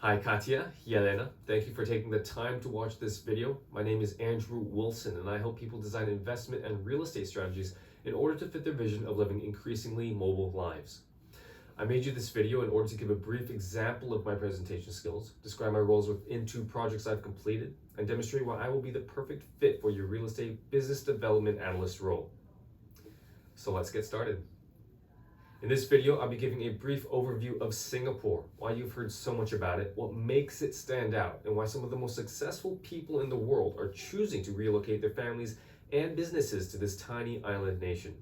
Hi Katya, Yelena. Thank you for taking the time to watch this video. My name is Andrew Wilson and I help people design investment and real estate strategies in order to fit their vision of living increasingly mobile lives. I made you this video in order to give a brief example of my presentation skills, describe my roles within 2 projects I've completed, and demonstrate why I will be the perfect fit for your real estate business development analyst role. So let's get started. In this video, I'll be giving a brief overview of Singapore, why you've heard so much about it, what makes it stand out, and why some of the most successful people in the world are choosing to relocate their families and businesses to this tiny island nation.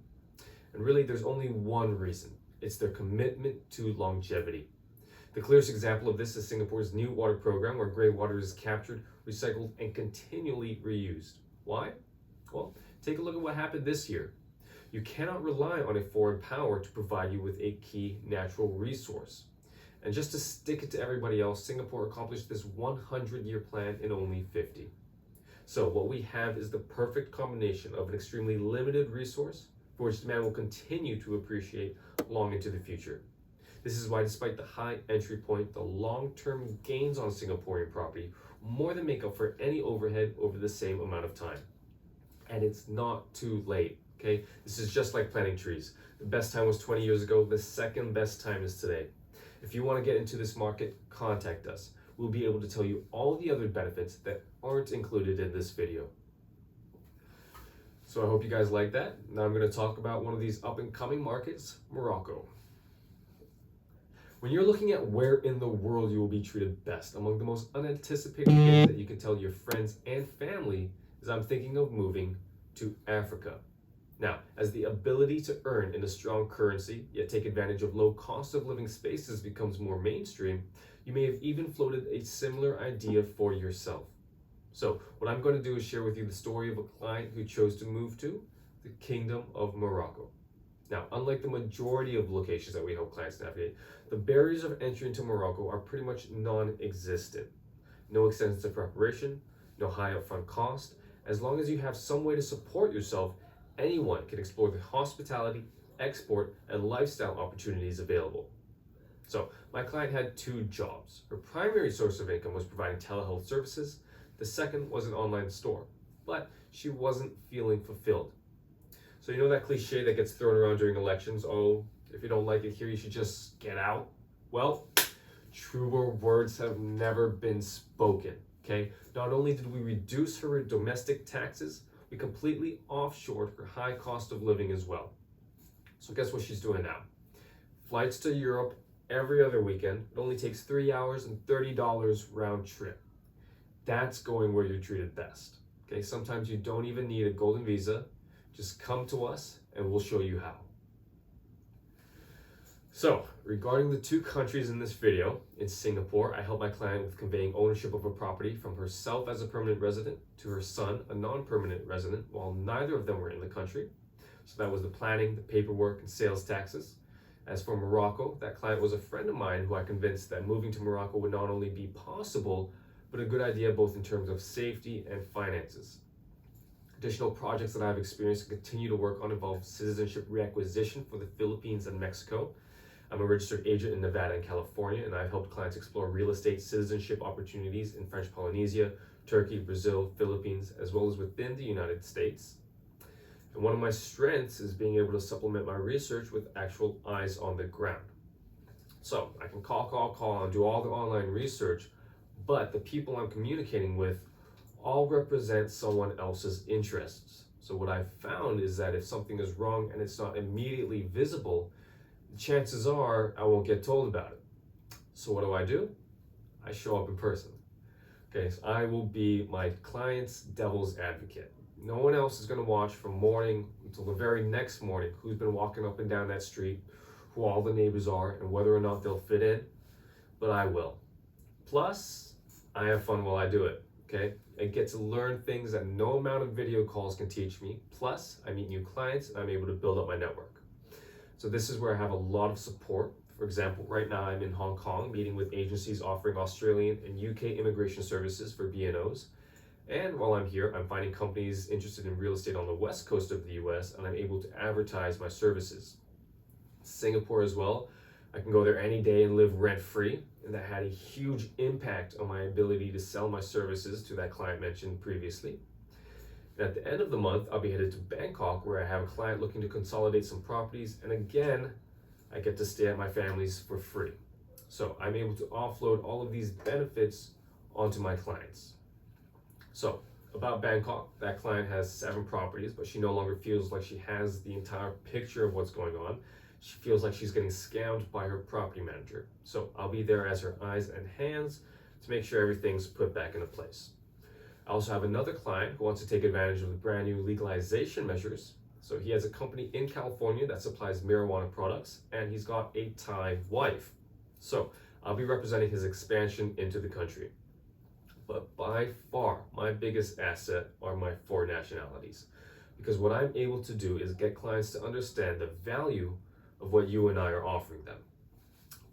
And really, there's only one reason. It's their commitment to longevity. The clearest example of this is Singapore's new water program, where gray water is captured, recycled, and continually reused. Why? Well, take a look at what happened this year. You cannot rely on a foreign power to provide you with a key natural resource. And just to stick it to everybody else, Singapore accomplished this 100-year plan in only 50. So what we have is the perfect combination of an extremely limited resource for which demand will continue to appreciate long into the future. This is why, despite the high entry point, the long-term gains on Singaporean property more than make up for any overhead over the same amount of time. And it's not too late. Okay, this is just like planting trees. The best time was 20 years ago. The second best time is today. If you want to get into this market, contact us. We'll be able to tell you all the other benefits that aren't included in this video. So I hope you guys like that. Now I'm going to talk about one of these up and coming markets, Morocco. When you're looking at where in the world you will be treated best, among the most unanticipated things that you can tell your friends and family is I'm thinking of moving to Africa. Now, as the ability to earn in a strong currency, yet take advantage of low cost of living spaces becomes more mainstream, you may have even floated a similar idea for yourself. So, what I'm going to do is share with you the story of a client who chose to move to the Kingdom of Morocco. Now, unlike the majority of locations that we help clients navigate, the barriers of entry into Morocco are pretty much non-existent. No extensive preparation, no high upfront cost. As long as you have some way to support yourself, anyone can explore the hospitality, export, and lifestyle opportunities available. So, my client had 2 jobs. Her primary source of income was providing telehealth services. The second was an online store, but she wasn't feeling fulfilled. So you know that cliche that gets thrown around during elections, oh, if you don't like it here, you should just get out? Well, truer words have never been spoken, okay? Not only did we reduce her domestic taxes, we completely offshored her high cost of living as well. So guess what she's doing now? Flights to Europe every other weekend. It only takes 3 hours and $30 round trip. That's going where you're treated best. Okay, sometimes you don't even need a golden visa. Just come to us and we'll show you how. So, regarding the 2 countries in this video, in Singapore, I helped my client with conveying ownership of a property from herself as a permanent resident to her son, a non-permanent resident, while neither of them were in the country. So that was the planning, the paperwork, and sales taxes. As for Morocco, that client was a friend of mine who I convinced that moving to Morocco would not only be possible, but a good idea both in terms of safety and finances. Additional projects that I've experienced and continue to work on involve citizenship reacquisition for the Philippines and Mexico. I'm a registered agent in Nevada and California, and I've helped clients explore real estate citizenship opportunities in French Polynesia, Turkey, Brazil, Philippines, as well as within the United States. And one of my strengths is being able to supplement my research with actual eyes on the ground. So I can call, and do all the online research, but the people I'm communicating with all represent someone else's interests. So what I've found is that if something is wrong and it's not immediately visible, chances are I won't get told about it. So what do? I show up in person. Okay, so I will be my client's devil's advocate. No one else is going to watch from morning until the very next morning who's been walking up and down that street, who all the neighbors are, and whether or not they'll fit in, but I will. Plus, I have fun while I do it, okay? I get to learn things that no amount of video calls can teach me. Plus, I meet new clients and I'm able to build up my network. So this is where I have a lot of support. For example, right now I'm in Hong Kong meeting with agencies offering Australian and UK immigration services for BNOs. And while I'm here, I'm finding companies interested in real estate on the west coast of the US, and I'm able to advertise my services. Singapore as well. I can go there any day and live rent-free, and that had a huge impact on my ability to sell my services to that client mentioned previously. And at the end of the month, I'll be headed to Bangkok, where I have a client looking to consolidate some properties, and again, I get to stay at my family's for free. So I'm able to offload all of these benefits onto my clients. So about Bangkok, that client has 7 properties, but she no longer feels like she has the entire picture of what's going on. She feels like she's getting scammed by her property manager. So I'll be there as her eyes and hands to make sure everything's put back into place. I also have another client who wants to take advantage of the brand new legalization measures. So he has a company in California that supplies marijuana products, and he's got a Thai wife. So I'll be representing his expansion into the country. But by far, my biggest asset are my 4 nationalities. Because what I'm able to do is get clients to understand the value of what you and I are offering them.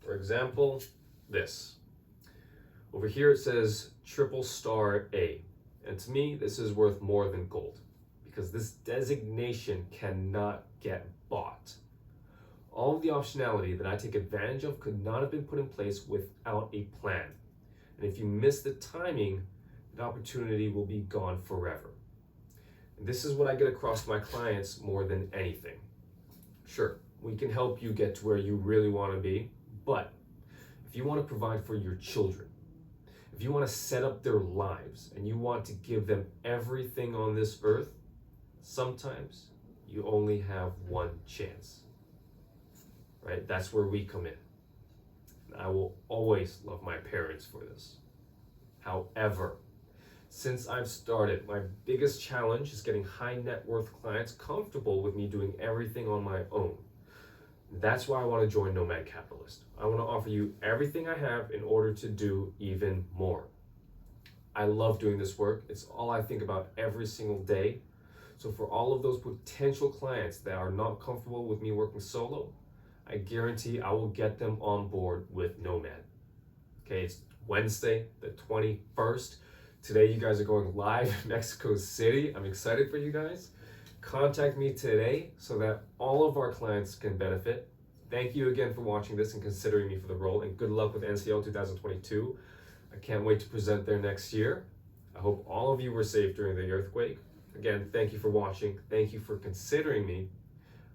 For example, this. Over here it says triple star A. And to me, this is worth more than gold, because this designation cannot get bought. All of the optionality that I take advantage of could not have been put in place without a plan. And if you miss the timing, the opportunity will be gone forever. And this is what I get across to my clients more than anything. Sure, we can help you get to where you really want to be, but if you want to provide for your children, if you want to set up their lives and you want to give them everything on this earth, sometimes you only have one chance. Right? That's where we come in. I will always love my parents for this. However, since I've started, my biggest challenge is getting high net worth clients comfortable with me doing everything on my own. That's why I want to join Nomad Capitalist. I want to offer you everything I have in order to do even more. I love doing this work. It's all I think about every single day. So for all of those potential clients that are not comfortable with me working solo, I guarantee I will get them on board with Nomad. Okay, it's Wednesday, the 21st. Today you guys are going live in Mexico City. I'm excited for you guys. Contact me today so that all of our clients can benefit. Thank you again for watching this and considering me for the role, and good luck with NCL 2022. I can't wait to present there next year. I hope all of you were safe during the earthquake. Again, thank you for watching. Thank you for considering me.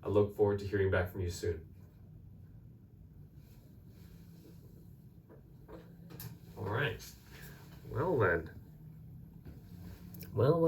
I look forward to hearing back from you soon. All right. Well then. Well.